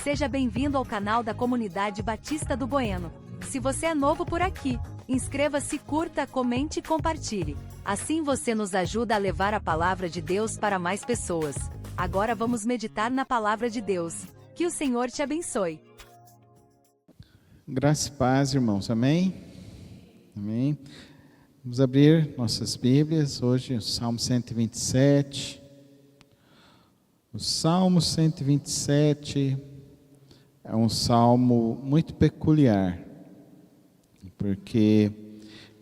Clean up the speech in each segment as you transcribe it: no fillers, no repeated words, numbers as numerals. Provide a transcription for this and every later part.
Seja bem-vindo ao canal da Comunidade Batista do Bueno. Se você é novo por aqui, inscreva-se, curta, comente e compartilhe. Assim você nos ajuda a levar a palavra de Deus para mais pessoas. Agora vamos meditar na palavra de Deus. Que o Senhor te abençoe. Graça e paz, irmãos. Amém? Amém. Vamos abrir nossas Bíblias. Hoje o Salmo 127. O Salmo 127 é um salmo muito peculiar, porque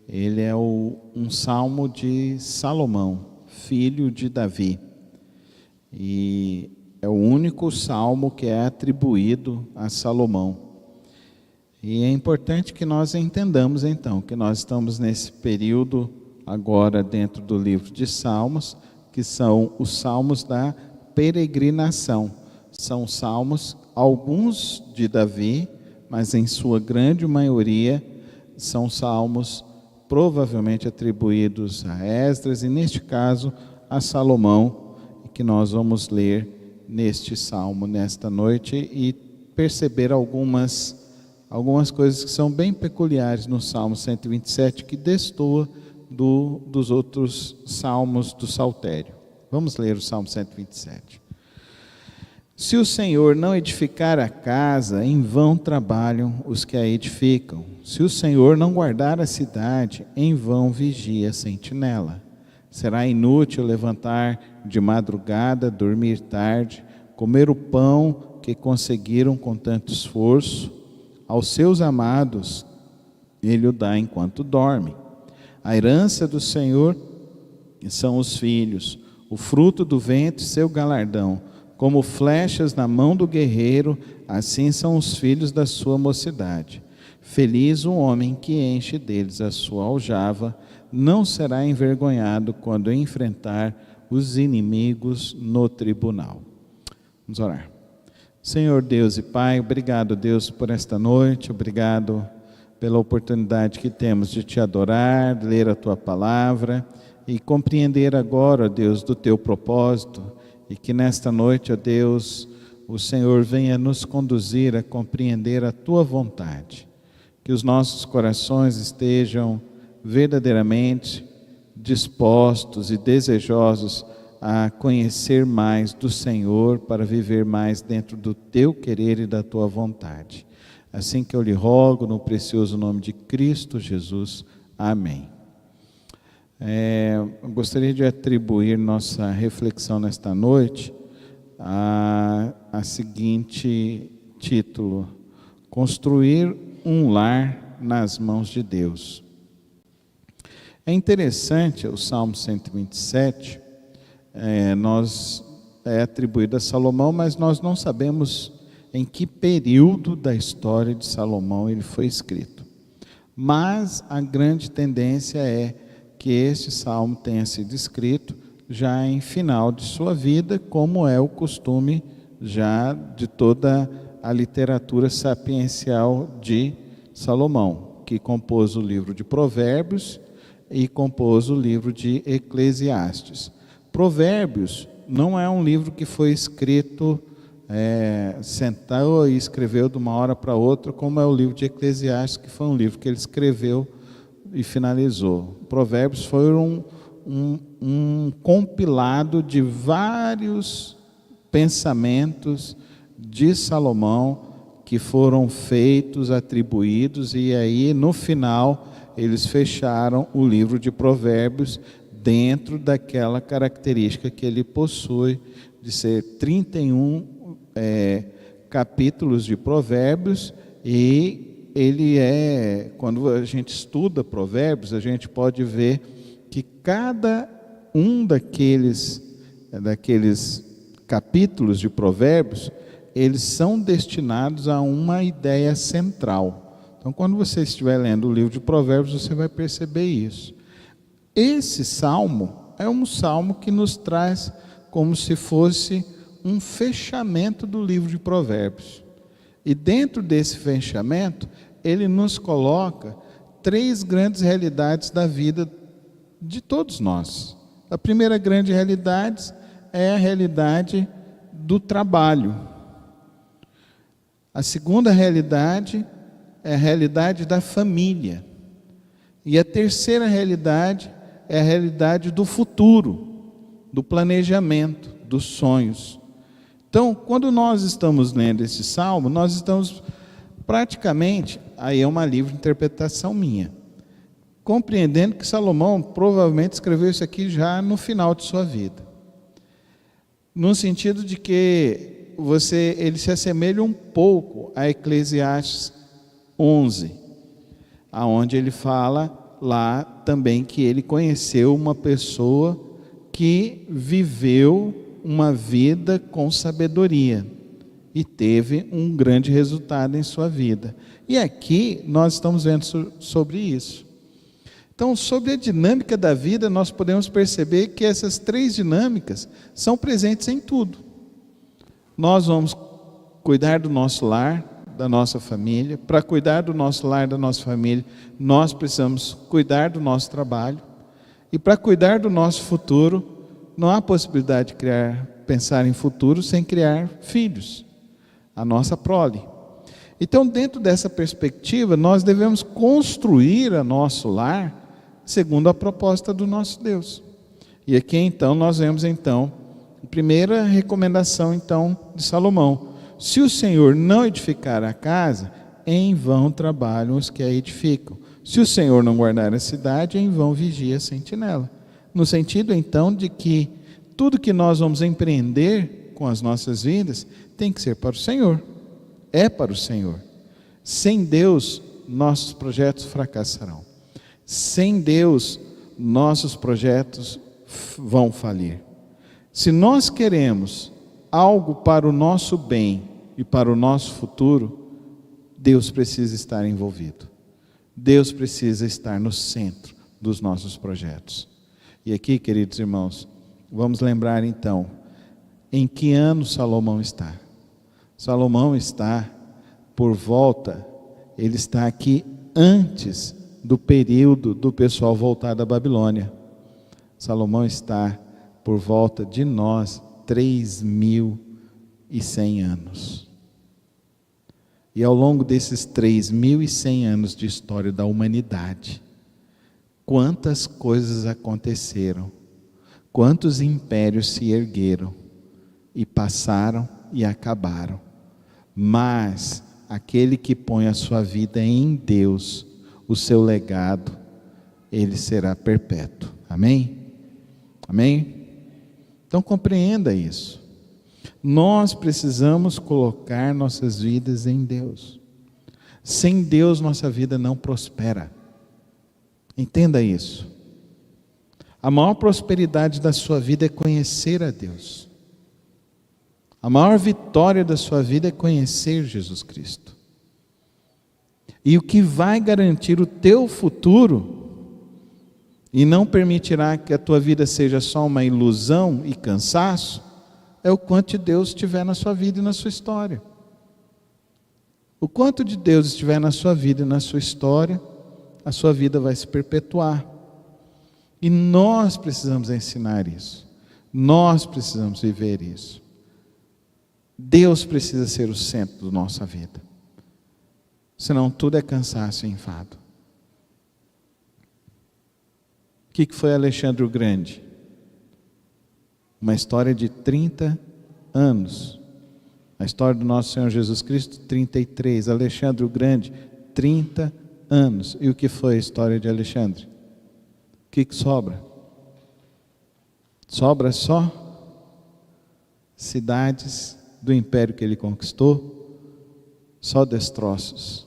ele é um salmo de Salomão, filho de Davi. E é o único salmo que é atribuído a Salomão. E é importante que nós entendamos então, que nós estamos nesse período agora dentro do livro de Salmos, que são os salmos da peregrinação. São salmos, alguns de Davi, mas em sua grande maioria são salmos provavelmente atribuídos a Esdras e neste caso a Salomão, que nós vamos ler neste salmo nesta noite e perceber algumas coisas que são bem peculiares no Salmo 127, que destoa dos outros salmos do Saltério. Vamos ler o Salmo 127. Se o Senhor não edificar a casa, em vão trabalham os que a edificam. Se o Senhor não guardar a cidade, em vão vigia a sentinela. Será inútil levantar de madrugada, dormir tarde, comer o pão que conseguiram com tanto esforço. Aos seus amados, ele o dá enquanto dorme. A herança do Senhor são os filhos, o fruto do ventre, seu galardão. Como flechas na mão do guerreiro, assim são os filhos da sua mocidade. Feliz o homem que enche deles a sua aljava, não será envergonhado quando enfrentar os inimigos no tribunal. Vamos orar. Senhor Deus e Pai, obrigado, Deus, por esta noite, obrigado pela oportunidade que temos de te adorar, de ler a tua palavra e compreender agora, Deus, do teu propósito, e que nesta noite, ó Deus, o Senhor venha nos conduzir a compreender a tua vontade, que os nossos corações estejam verdadeiramente dispostos e desejosos a conhecer mais do Senhor, para viver mais dentro do teu querer e da tua vontade. Assim que eu lhe rogo, no precioso nome de Cristo Jesus. Amém. Eu gostaria de atribuir nossa reflexão nesta noite a seguinte título: Construir um lar nas mãos de Deus. É interessante, o Salmo 127, é atribuído a Salomão, mas nós não sabemos em que período da história de Salomão ele foi escrito. Mas a grande tendência é que este salmo tenha sido escrito já em final de sua vida, como é o costume já de toda a literatura sapiencial de Salomão, que compôs o livro de Provérbios e compôs o livro de Eclesiastes. Provérbios não é um livro que foi escrito, sentou e escreveu de uma hora para outra, como é o livro de Eclesiastes, que foi um livro que ele escreveu e finalizou. Provérbios foi um compilado de vários pensamentos de Salomão que foram feitos, atribuídos, e aí no final eles fecharam o livro de Provérbios dentro daquela característica que ele possui de ser 31 capítulos de Provérbios. E ele quando a gente estuda Provérbios, a gente pode ver que cada um daqueles capítulos de Provérbios, eles são destinados a uma ideia central. Então, quando você estiver lendo o livro de Provérbios, você vai perceber isso. Esse salmo é um salmo que nos traz como se fosse um fechamento do livro de Provérbios. E dentro desse fechamento, ele nos coloca 3 grandes realidades da vida de todos nós. A primeira grande realidade é a realidade do trabalho. A segunda realidade é a realidade da família. E a terceira realidade é a realidade do futuro, do planejamento, dos sonhos. Então, quando nós estamos lendo esse salmo, nós estamos praticamente, aí é uma livre interpretação minha, compreendendo que Salomão provavelmente escreveu isso aqui já no final de sua vida. No sentido de que ele se assemelha um pouco a Eclesiastes 11, aonde ele fala lá também que ele conheceu uma pessoa que viveu uma vida com sabedoria e teve um grande resultado em sua vida. E aqui nós estamos vendo sobre isso. Então, sobre a dinâmica da vida, nós podemos perceber que essas três dinâmicas são presentes em tudo. Nós vamos cuidar do nosso lar, da nossa família. Para cuidar do nosso lar, da nossa família, nós precisamos cuidar do nosso trabalho. E para cuidar do nosso futuro, não há possibilidade de pensar em futuro sem criar filhos, a nossa prole. Então, dentro dessa perspectiva, nós devemos construir o nosso lar segundo a proposta do nosso Deus. E aqui então nós vemos a primeira recomendação de Salomão: se o Senhor não edificar a casa, em vão trabalham os que a edificam. Se o Senhor não guardar a cidade, em vão vigia a sentinela. No sentido então de que tudo que nós vamos empreender com as nossas vidas tem que ser para o Senhor. É para o Senhor. Sem Deus, nossos projetos fracassarão. Sem Deus, nossos projetos vão falir. Se nós queremos algo para o nosso bem e para o nosso futuro, Deus precisa estar envolvido. Deus precisa estar no centro dos nossos projetos. E aqui, queridos irmãos, vamos lembrar então, em que ano Salomão está? Salomão está ele está aqui antes do período do pessoal voltar da Babilônia. Salomão está por volta de nós 3.100 anos. E ao longo desses 3.100 anos de história da humanidade, quantas coisas aconteceram, quantos impérios se ergueram e passaram e acabaram. Mas aquele que põe a sua vida em Deus, o seu legado, ele será perpétuo. Amém? Amém? Então compreenda isso. Nós precisamos colocar nossas vidas em Deus. Sem Deus nossa vida não prospera. Entenda isso. A maior prosperidade da sua vida é conhecer a Deus. A maior vitória da sua vida é conhecer Jesus Cristo. E o que vai garantir o teu futuro e não permitirá que a tua vida seja só uma ilusão e cansaço, é o quanto de Deus estiver na sua vida e na sua história. O quanto de Deus estiver na sua vida e na sua história, a sua vida vai se perpetuar. E nós precisamos ensinar isso. Nós precisamos viver isso. Deus precisa ser o centro da nossa vida. Senão tudo é cansaço e enfado. O que foi Alexandre o Grande? Uma história de 30 anos. A história do nosso Senhor Jesus Cristo, 33. Alexandre o Grande, 30 anos. E o que foi a história de Alexandre? O que sobra? Sobra só cidades do império que ele conquistou, só destroços.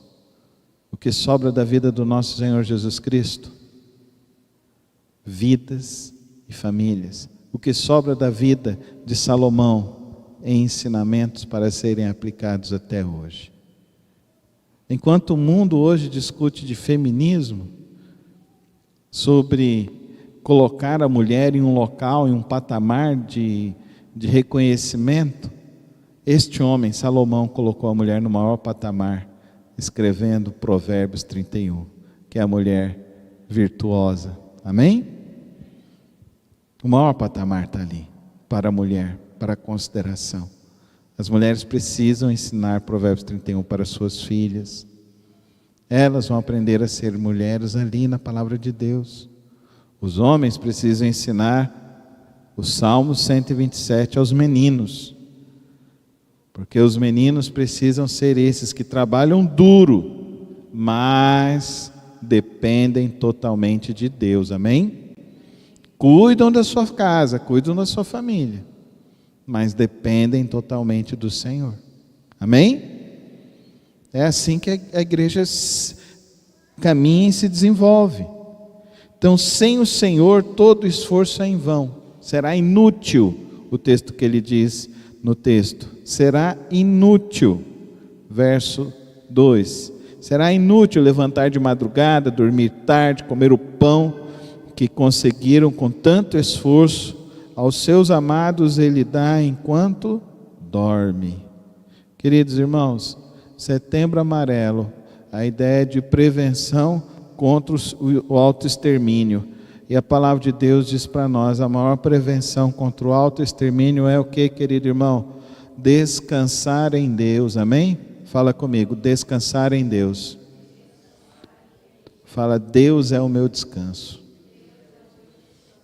O que sobra da vida do nosso Senhor Jesus Cristo? Vidas e famílias. O que sobra da vida de Salomão em ensinamentos para serem aplicados até hoje. Enquanto o mundo hoje discute de feminismo, sobre colocar a mulher em um local, em um patamar de reconhecimento, este homem, Salomão, colocou a mulher no maior patamar, escrevendo Provérbios 31, que é a mulher virtuosa. Amém? O maior patamar está ali, para a mulher, para a consideração. As mulheres precisam ensinar Provérbios 31 para suas filhas. Elas vão aprender a ser mulheres ali na palavra de Deus. Os homens precisam ensinar o Salmo 127 aos meninos. Porque os meninos precisam ser esses que trabalham duro, mas dependem totalmente de Deus, amém? Cuidam da sua casa, cuidam da sua família, mas dependem totalmente do Senhor, amém? É assim que a igreja caminha e se desenvolve. Então, sem o Senhor, todo esforço é em vão, será inútil, o texto que ele diz no texto, será inútil, verso 2, será inútil levantar de madrugada, dormir tarde, comer o pão que conseguiram com tanto esforço, aos seus amados ele dá enquanto dorme. Queridos irmãos, Setembro Amarelo, a ideia de prevenção contra o autoextermínio. E a palavra de Deus diz para nós, a maior prevenção contra o autoextermínio é o que, querido irmão? Descansar em Deus, amém? Fala comigo, descansar em Deus. Fala, Deus é o meu descanso.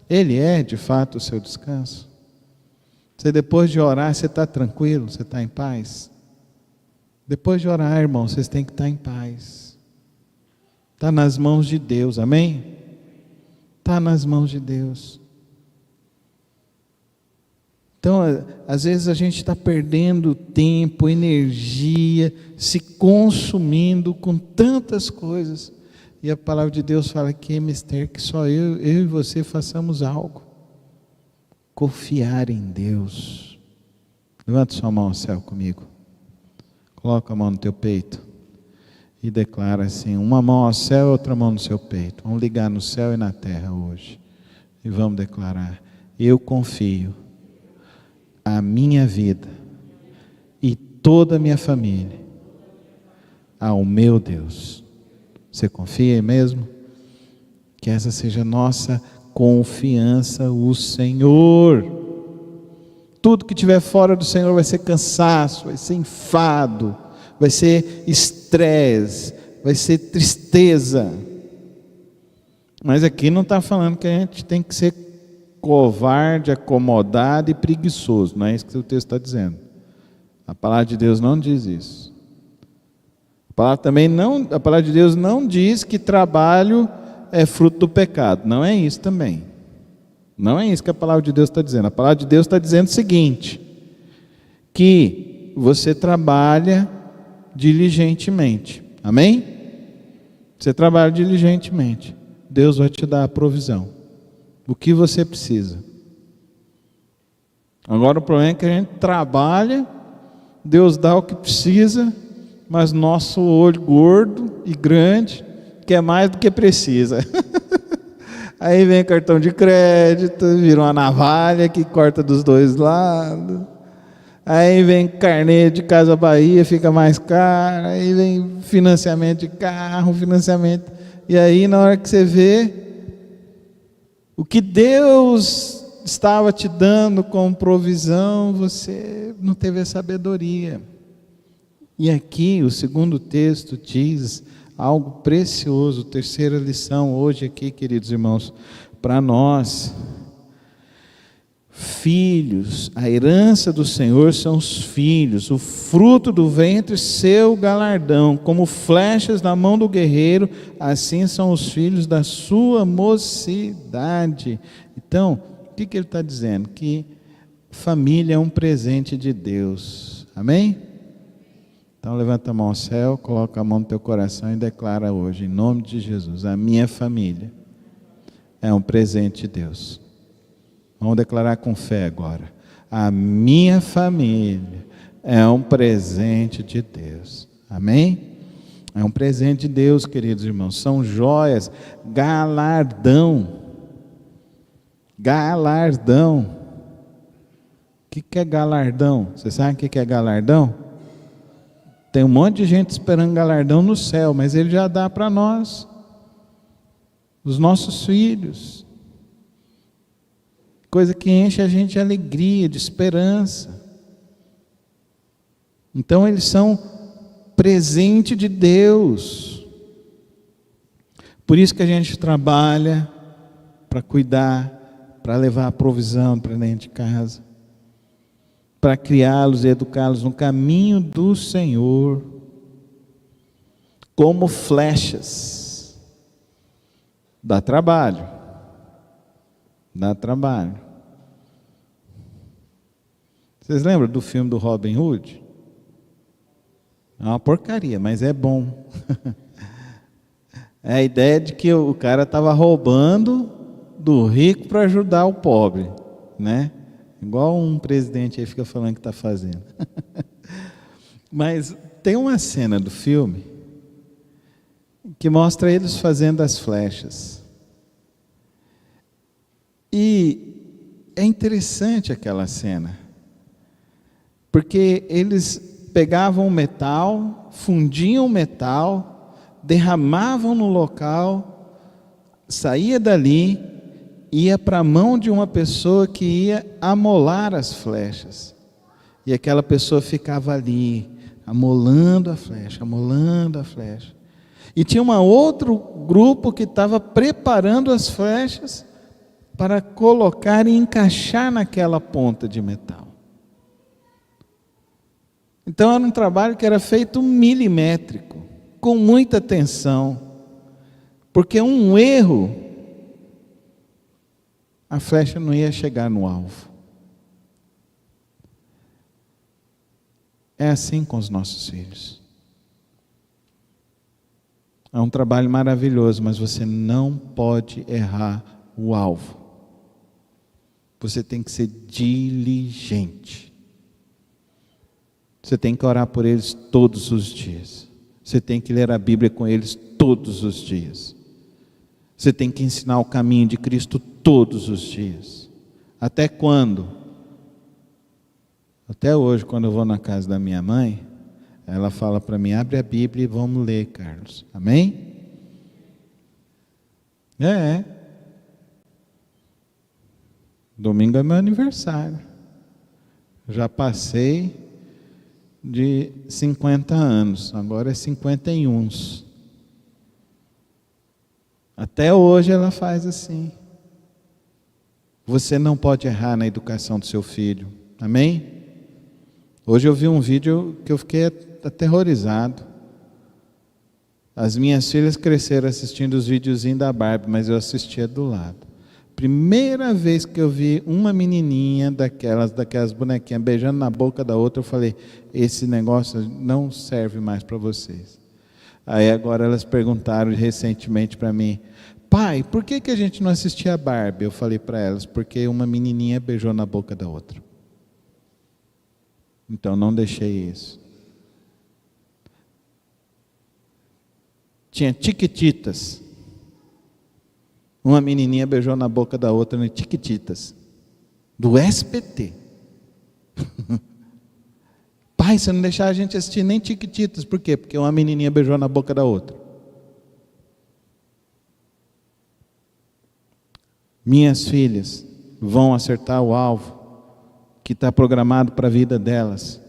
Ele é de fato o seu descanso. Você depois de orar, você está tranquilo, você está em paz? Depois de orar, irmão, vocês têm que estar em paz. Está nas mãos de Deus, amém? Está nas mãos de Deus. Então, às vezes a gente está perdendo tempo, energia, se consumindo com tantas coisas. E a palavra de Deus fala que é mistério que só eu e você façamos algo. Confiar em Deus. Levanta sua mão ao céu comigo. Coloca a mão no teu peito. E declara assim, uma mão ao céu e outra mão no seu peito. Vamos ligar no céu e na terra hoje. E vamos declarar, eu confio a minha vida e toda a minha família ao meu Deus. Você confia mesmo? Que essa seja a nossa confiança, o Senhor. Tudo que estiver fora do Senhor vai ser cansaço, vai ser enfado, vai ser estresse, vai ser tristeza. Mas aqui não está falando que a gente tem que ser covarde, acomodado e preguiçoso. Não é isso que o texto está dizendo. A palavra de Deus não diz isso. A palavra de Deus não diz que trabalho é fruto do pecado. Não é isso também. Não é isso que a palavra de Deus está dizendo. A palavra de Deus está dizendo o seguinte, que você trabalha diligentemente. Amém? Você trabalha diligentemente. Deus vai te dar a provisão. O que você precisa. Agora o problema é que a gente trabalha, Deus dá o que precisa, mas nosso olho gordo e grande quer mais do que precisa. Aí vem cartão de crédito, vira uma navalha que corta dos dois lados. Aí vem carnê de Casa Bahia, fica mais caro. Aí vem financiamento de carro, financiamento. E aí na hora que você vê, o que Deus estava te dando como provisão, você não teve a sabedoria. E aqui o segundo texto diz algo precioso, terceira lição hoje aqui, queridos irmãos, para nós. Filhos, a herança do Senhor são os filhos, o fruto do ventre seu galardão, como flechas na mão do guerreiro, assim são os filhos da sua mocidade. Então, o que ele está dizendo? Que família é um presente de Deus, amém? Então levanta a mão ao céu, coloca a mão no teu coração e declara hoje, em nome de Jesus, a minha família é um presente de Deus. Vamos declarar com fé agora. A minha família é um presente de Deus. Amém? É um presente de Deus, queridos irmãos. São joias, galardão. Galardão. O que é galardão? Você sabe o que é galardão? Tem um monte de gente esperando galardão no céu, mas Ele já dá para nós, os nossos filhos. Coisa que enche a gente de alegria, de esperança. Então eles são presente de Deus. Por isso que a gente trabalha para cuidar, para levar a provisão para dentro de casa, para criá-los e educá-los no caminho do Senhor, como flechas. Dá trabalho. Dá trabalho. Vocês lembram do filme do Robin Hood? É uma porcaria, mas é bom. É a ideia de que o cara estava roubando do rico para ajudar o pobre, né? Igual um presidente aí fica falando que está fazendo. Mas tem uma cena do filme que mostra eles fazendo as flechas. E é interessante aquela cena, porque eles pegavam o metal, fundiam o metal, derramavam no local, saía dali, ia para a mão de uma pessoa que ia amolar as flechas. E aquela pessoa ficava ali, amolando a flecha, amolando a flecha. E tinha um outro grupo que estava preparando as flechas para colocar e encaixar naquela ponta de metal. Então era um trabalho que era feito milimétrico, com muita atenção, porque um erro, a flecha não ia chegar no alvo. É assim com os nossos filhos. É um trabalho maravilhoso, mas você não pode errar o alvo. Você tem que ser diligente. Você tem que orar por eles todos os dias. Você tem que ler a Bíblia com eles todos os dias. Você tem que ensinar o caminho de Cristo todos os dias. Até quando? Até hoje, quando eu vou na casa da minha mãe, ela fala para mim, abre a Bíblia e vamos ler, Carlos. Amém? Domingo é meu aniversário. Já passei de 50 anos, agora é 51. Até hoje ela faz assim. Você não pode errar na educação do seu filho. Amém? Hoje eu vi um vídeo que eu fiquei aterrorizado. As minhas filhas cresceram assistindo os videozinhos da Barbie, mas eu assistia do lado. Primeira vez que eu vi uma menininha daquelas bonequinhas beijando na boca da outra, eu falei, esse negócio não serve mais para vocês. Aí agora elas perguntaram recentemente para mim, pai, por que a gente não assistia a Barbie? Eu falei para elas, porque uma menininha beijou na boca da outra. Então não deixei isso. Tinha Chiquititas. Uma menininha beijou na boca da outra no Chiquititas, do SBT. Pai, você não deixar a gente assistir nem Chiquititas, por quê? Porque uma menininha beijou na boca da outra. Minhas filhas vão acertar o alvo que está programado para a vida delas,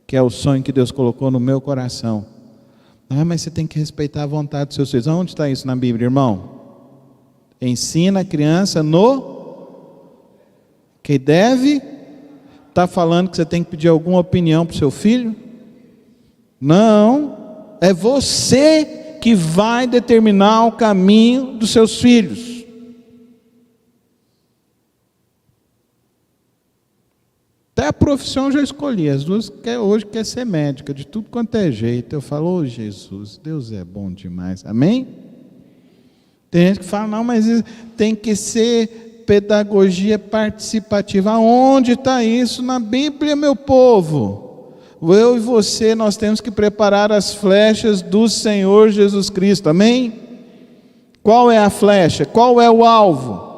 que é o sonho que Deus colocou no meu coração. Ah, mas você tem que respeitar a vontade dos seus filhos. Onde está isso na Bíblia, irmão? Ensina a criança que deve. Está falando que você tem que pedir alguma opinião para o seu filho? Não, é você que vai determinar o caminho dos seus filhos. Até a profissão eu já escolhi, as duas hoje quer ser médica, de tudo quanto é jeito. Eu falo, ô Jesus, Deus é bom demais, amém? Tem gente que fala, não, mas tem que ser pedagogia participativa. Aonde está isso na Bíblia, meu povo? Eu e você, nós temos que preparar as flechas do Senhor Jesus Cristo, amém? Qual é a flecha? Qual é o alvo?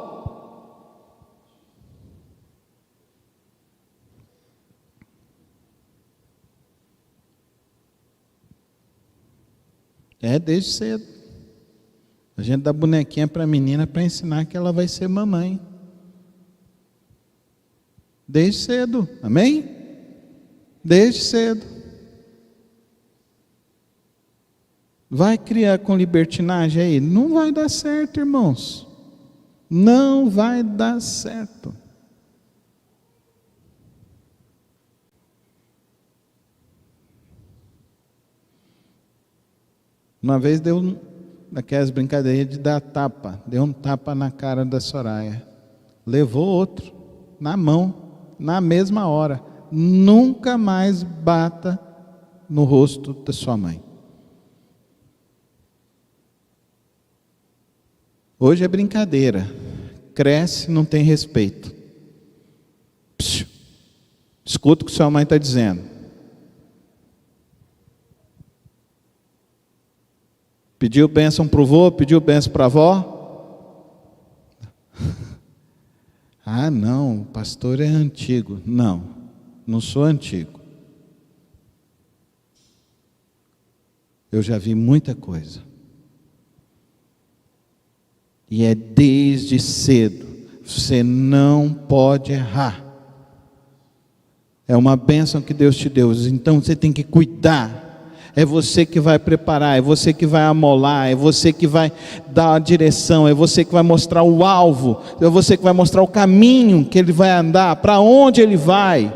É desde cedo. A gente dá bonequinha para a menina para ensinar que ela vai ser mamãe. Desde cedo, amém? Desde cedo. Vai criar com libertinagem aí? Não vai dar certo, irmãos. Não vai dar certo. Uma vez deu daquelas brincadeiras de dar tapa. Deu um tapa na cara da Soraya. Levou outro na mão, na mesma hora. Nunca mais bata no rosto da sua mãe. Hoje é brincadeira. Cresce, não tem respeito. Psiu. Escuta o que sua mãe está dizendo. Pediu bênção para o vô, pediu bênção para a avó. Ah, não, o pastor é antigo. Não, não sou antigo. Eu já vi muita coisa. E é desde cedo. Você não pode errar. É uma bênção que Deus te deu. Então você tem que cuidar. É você que vai preparar, é você que vai amolar, é você que vai dar a direção, é você que vai mostrar o alvo, é você que vai mostrar o caminho que ele vai andar, para onde ele vai.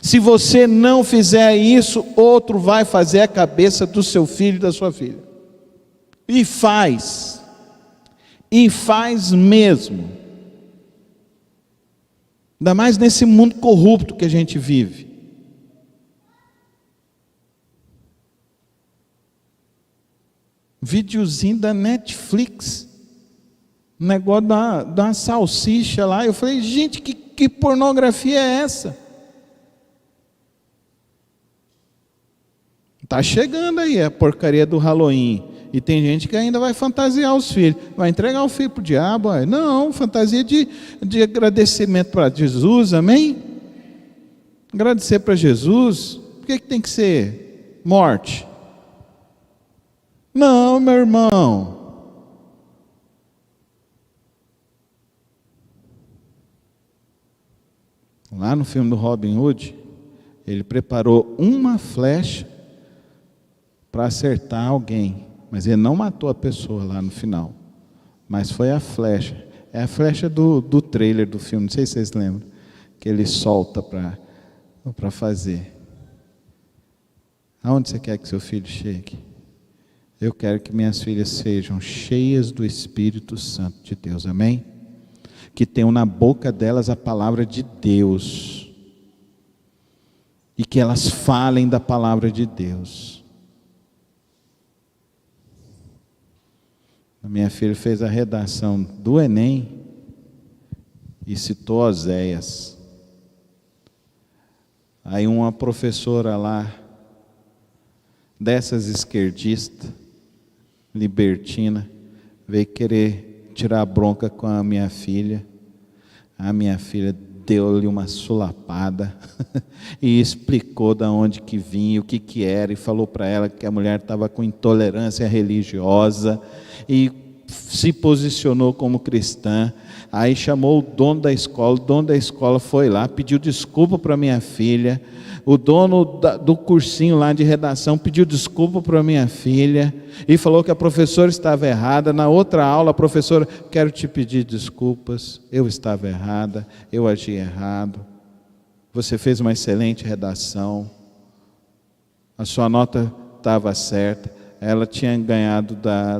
Se você não fizer isso, outro vai fazer a cabeça do seu filho e da sua filha. E faz mesmo. Ainda mais nesse mundo corrupto que a gente vive. Videozinho da Netflix, um negócio da uma salsicha lá. Eu falei, gente, que pornografia é essa? Está chegando aí a porcaria do Halloween. E tem gente que ainda vai fantasiar os filhos. Vai entregar o filho para o diabo? Não, fantasia de agradecimento para Jesus, amém? Agradecer para Jesus. Por que tem que ser morte? Não, meu irmão. Lá no filme do Robin Hood, ele preparou uma flecha para acertar alguém, mas ele não matou a pessoa lá no final, mas foi a flecha. É a flecha do trailer do filme, não sei se vocês lembram, que ele solta para fazer. Aonde você quer que seu filho chegue? Eu quero que minhas filhas sejam cheias do Espírito Santo de Deus, amém? Que tenham na boca delas a palavra de Deus. E que elas falem da palavra de Deus. A minha filha fez a redação do Enem e citou Oséias. Aí uma professora lá, dessas esquerdistas, libertina, veio querer tirar bronca com a minha filha. A minha filha deu-lhe uma sulapada e explicou de onde que vinha, o que era, e falou para ela que a mulher estava com intolerância religiosa e se posicionou como cristã. Aí chamou o dono da escola foi lá, pediu desculpa para minha filha. O dono do cursinho lá de redação pediu desculpa para minha filha e falou que a professora estava errada. Na outra aula, a professora, quero te pedir desculpas, eu estava errada, eu agi errado. Você fez uma excelente redação, a sua nota estava certa. Ela tinha ganhado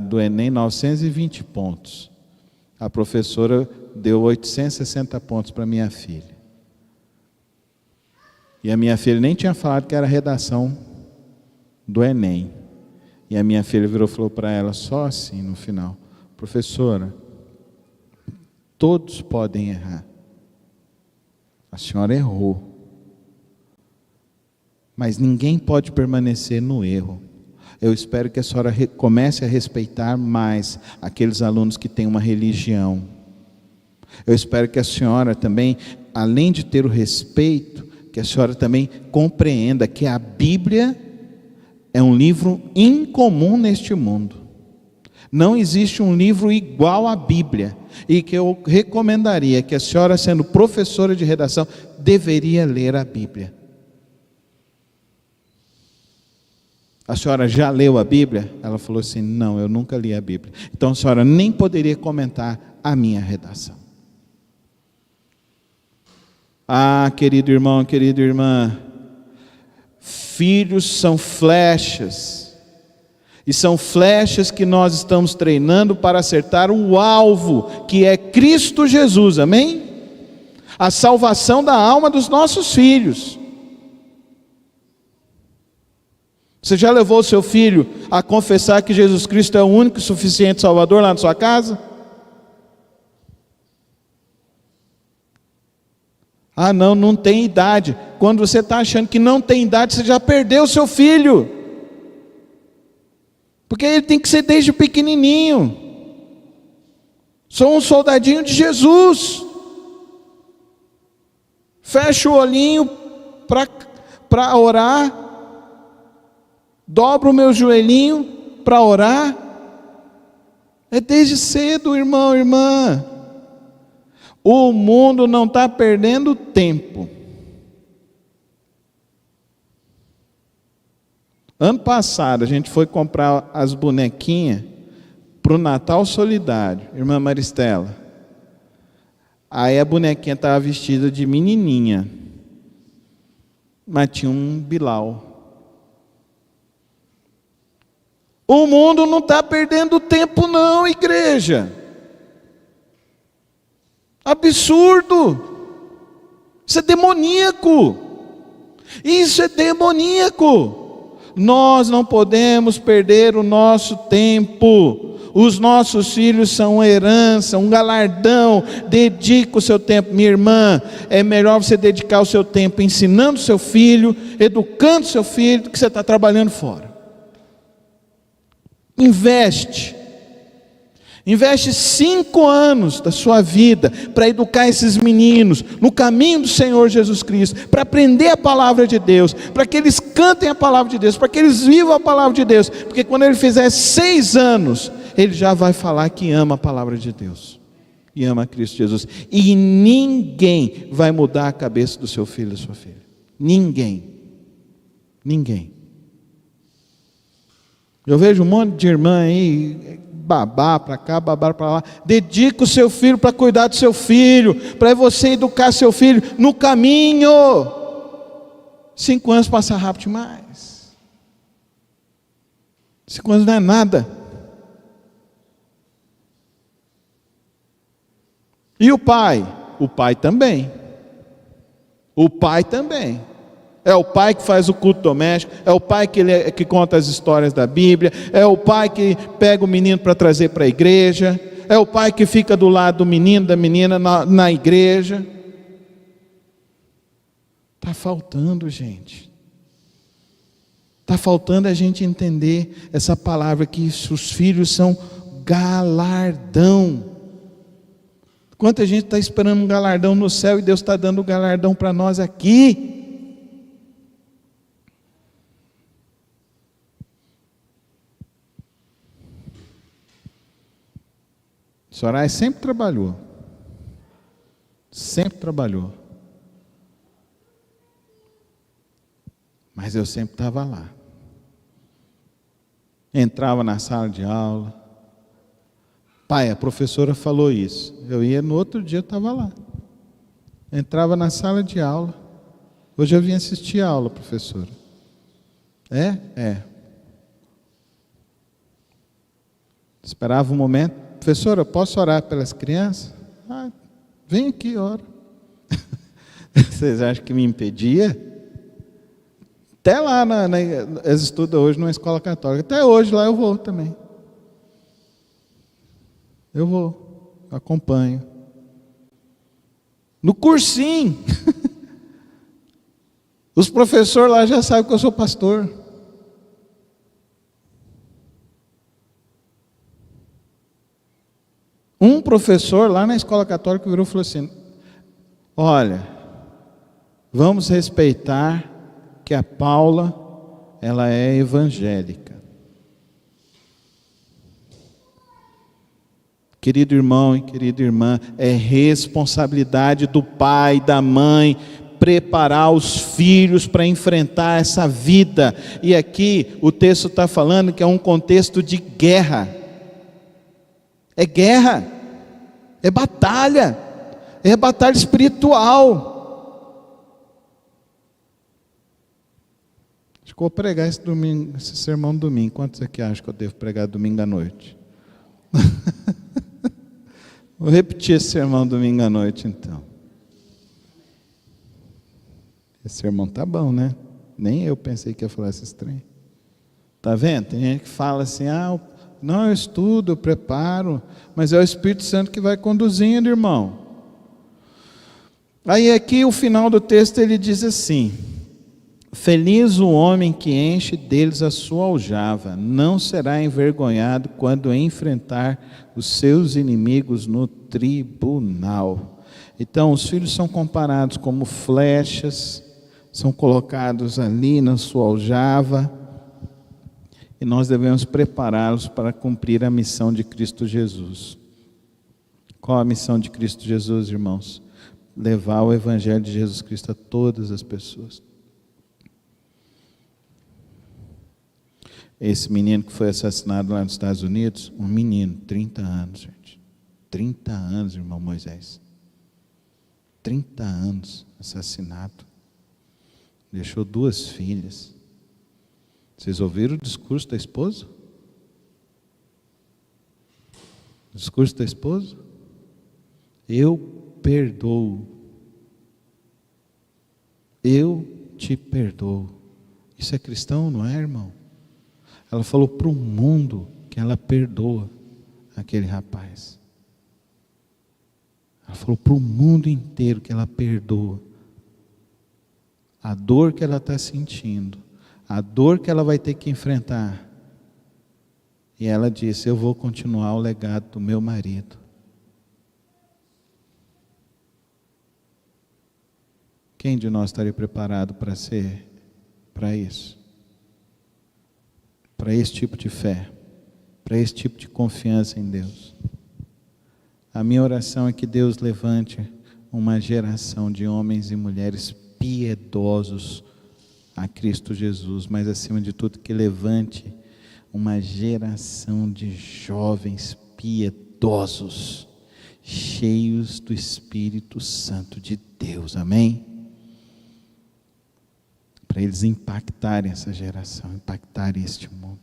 do Enem 920 pontos. A professora deu 860 pontos para minha filha. E a minha filha nem tinha falado que era redação do Enem. E a minha filha virou e falou para ela, só assim no final: professora, todos podem errar. A senhora errou. Mas ninguém pode permanecer no erro. Eu espero que a senhora comece a respeitar mais aqueles alunos que têm uma religião. Eu espero que a senhora também, além de ter o respeito, que a senhora também compreenda que a Bíblia é um livro incomum neste mundo. Não existe um livro igual à Bíblia. E que eu recomendaria que a senhora, sendo professora de redação, deveria ler a Bíblia. A senhora já leu a Bíblia? Ela falou assim: não, eu nunca li a Bíblia. Então a senhora nem poderia comentar a minha redação. Ah, querido irmão, querida irmã, filhos são flechas, e são flechas que nós estamos treinando para acertar o alvo, que é Cristo Jesus, amém? A salvação da alma dos nossos filhos. Você já levou o seu filho a confessar que Jesus Cristo é o único e suficiente Salvador lá na sua casa? Ah, não, não tem idade. Quando você está achando que não tem idade, você já perdeu o seu filho. Porque ele tem que ser desde pequenininho. Sou um soldadinho de Jesus. Fecho o olhinho para orar. Dobro o meu joelhinho para orar. É desde cedo, irmão, irmã. O mundo não está perdendo tempo. Ano passado a gente foi comprar as bonequinhas para o Natal Solidário, irmã Maristela. Aí a bonequinha estava vestida de menininha, mas tinha um Bilal. O mundo não está perdendo tempo não, igreja. Absurdo. Isso é demoníaco. Isso é demoníaco. Nós não podemos perder o nosso tempo. Os nossos filhos são uma herança, um galardão. Dedica o seu tempo. Minha irmã, é melhor você dedicar o seu tempo ensinando seu filho, educando seu filho, do que você está trabalhando fora. Investe 5 anos da sua vida para educar esses meninos no caminho do Senhor Jesus Cristo, para aprender a palavra de Deus, para que eles cantem a palavra de Deus, para que eles vivam a palavra de Deus, porque quando ele fizer 6 anos, ele já vai falar que ama a palavra de Deus e ama Cristo Jesus, e ninguém vai mudar a cabeça do seu filho e da sua filha. Ninguém. Eu vejo um monte de irmã aí, babá para cá, babá para lá. Dedica o seu filho para cuidar do seu filho, para você educar seu filho no caminho. 5 anos passa rápido demais. 5 anos não é nada. E o pai? O pai também. O pai também. É o pai que faz o culto doméstico, é o pai que conta as histórias da Bíblia, é o pai que pega o menino para trazer para a igreja, é o pai que fica do lado do menino, da menina na igreja. Está faltando, gente. Está faltando a gente entender essa palavra que os filhos são galardão. Quanta gente está esperando um galardão no céu e Deus está dando o galardão para nós aqui. Soraya sempre trabalhou. Mas eu sempre estava lá. Entrava na sala de aula. Pai, a professora falou isso. Eu ia no outro dia, eu estava lá. Entrava na sala de aula. Hoje eu vim assistir a aula, professora. É. Esperava um momento. Professora, posso orar pelas crianças? Vem aqui, ora. Vocês acham que me impedia? Até lá, eles estudam hoje numa escola católica. Até hoje lá eu vou também. Eu vou, acompanho. No cursinho. Os professores lá já sabem que eu sou pastor. Um professor lá na escola católica virou e falou assim: olha, vamos respeitar que a Paula, ela é evangélica. Querido irmão e querida irmã, é responsabilidade do pai, da mãe, preparar os filhos para enfrentar essa vida. E aqui o texto está falando que é um contexto de guerra. É guerra, é batalha espiritual. Acho que eu vou pregar esse sermão domingo. Quantos aqui acham que eu devo pregar domingo à noite? Vou repetir esse sermão domingo à noite, então. Esse sermão tá bom, né? Nem eu pensei que ia falar esses trem. Tá vendo? Tem gente que fala assim, não, eu estudo, eu preparo, mas é o Espírito Santo que vai conduzindo, irmão. Aí aqui o final do texto ele diz assim: feliz o homem que enche deles a sua aljava, não será envergonhado quando enfrentar os seus inimigos no tribunal. Então os filhos são comparados como flechas, são colocados ali na sua aljava, e nós devemos prepará-los para cumprir a missão de Cristo Jesus. Qual a missão de Cristo Jesus, irmãos? Levar o Evangelho de Jesus Cristo a todas as pessoas. Esse menino que foi assassinado lá nos Estados Unidos, um menino, 30 anos, gente. 30 anos, irmão Moisés. 30 anos assassinado. Deixou 2 filhas. Vocês ouviram o discurso da esposa? O discurso da esposa? Eu perdoo. Eu te perdoo. Isso é cristão, não é, irmão? Ela falou para o mundo que ela perdoa aquele rapaz. Ela falou para o mundo inteiro que ela perdoa. A dor que ela está sentindo, a dor que ela vai ter que enfrentar. E ela disse: eu vou continuar o legado do meu marido. Quem de nós estaria preparado para isso? Para esse tipo de fé, para esse tipo de confiança em Deus. A minha oração é que Deus levante uma geração de homens e mulheres piedosos a Cristo Jesus, mas acima de tudo que levante uma geração de jovens piedosos, cheios do Espírito Santo de Deus, amém? Para eles impactarem essa geração, impactarem este mundo.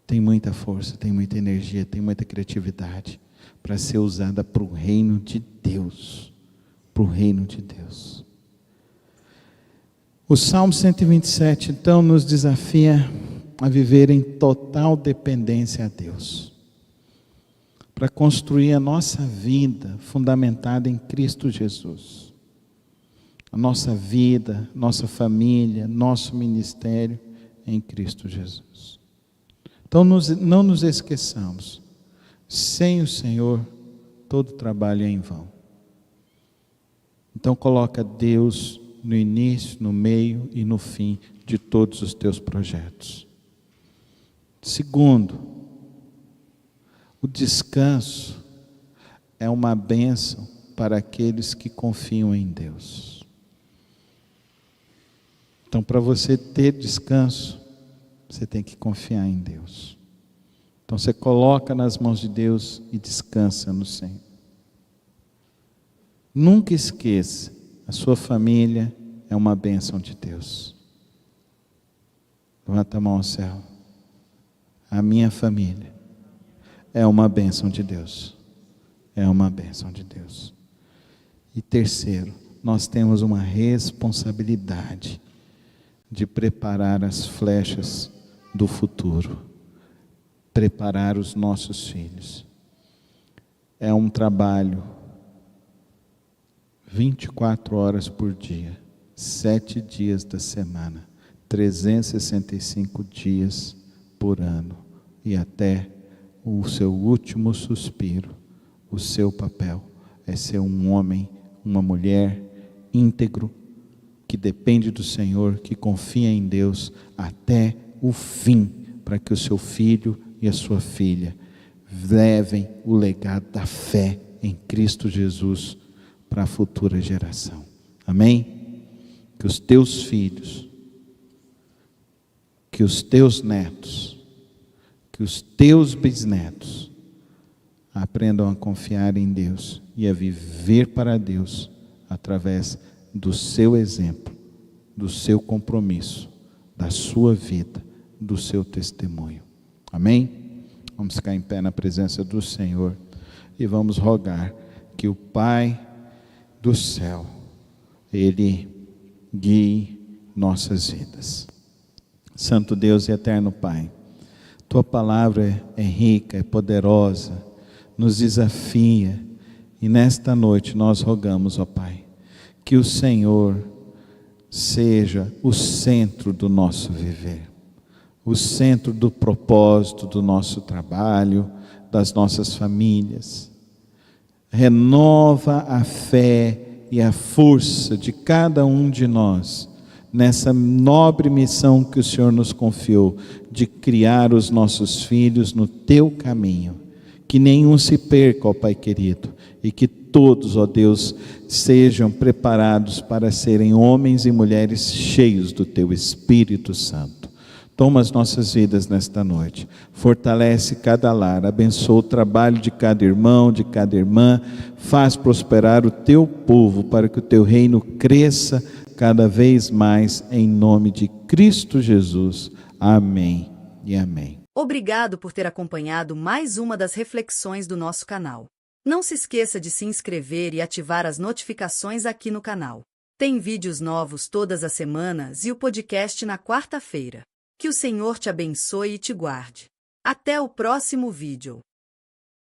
Tem muita força, tem muita energia, tem muita criatividade para ser usada para o reino de Deus, para o reino de Deus. O Salmo 127, então, nos desafia a viver em total dependência a Deus, para construir a nossa vida fundamentada em Cristo Jesus. A nossa vida, nossa família, nosso ministério em Cristo Jesus. Então não nos esqueçamos, sem o Senhor todo trabalho é em vão. Então coloca Deus no início, no meio e no fim de todos os teus projetos. Segundo, o descanso é uma bênção para aqueles que confiam em Deus. Então, para você ter descanso, você tem que confiar em Deus. Então, você coloca nas mãos de Deus e descansa no Senhor. Nunca esqueça, a sua família é uma bênção de Deus. Levanta a mão ao céu. A minha família é uma bênção de Deus. É uma bênção de Deus. E terceiro, nós temos uma responsabilidade de preparar as flechas do futuro, preparar os nossos filhos. É um trabalho 24 horas por dia, 7 dias da semana, 365 dias por ano, e até o seu último suspiro. O seu papel é ser um homem, uma mulher íntegro, que depende do Senhor, que confia em Deus até o fim, para que o seu filho e a sua filha levem o legado da fé em Cristo Jesus para a futura geração. Amém? Que os teus filhos, que os teus netos, que os teus bisnetos aprendam a confiar em Deus e a viver para Deus através do seu exemplo, do seu compromisso, da sua vida, do seu testemunho. Amém? Vamos ficar em pé na presença do Senhor e vamos rogar que o Pai do céu, Ele guie nossas vidas. Santo Deus e eterno Pai, Tua palavra é rica, é poderosa, nos desafia, e nesta noite nós rogamos, ó Pai, que o Senhor seja o centro do nosso viver, o centro do propósito do nosso trabalho, das nossas famílias. Renova a fé e a força de cada um de nós nessa nobre missão que o Senhor nos confiou, de criar os nossos filhos no Teu caminho. Que nenhum se perca, ó Pai querido, e que todos, ó Deus, sejam preparados para serem homens e mulheres cheios do Teu Espírito Santo. Toma as nossas vidas nesta noite, fortalece cada lar, abençoa o trabalho de cada irmão, de cada irmã, faz prosperar o Teu povo para que o Teu reino cresça cada vez mais, em nome de Cristo Jesus. Amém e amém. Obrigado por ter acompanhado mais uma das reflexões do nosso canal. Não se esqueça de se inscrever e ativar as notificações aqui no canal. Tem vídeos novos todas as semanas e o podcast na quarta-feira. Que o Senhor te abençoe e te guarde. Até o próximo vídeo.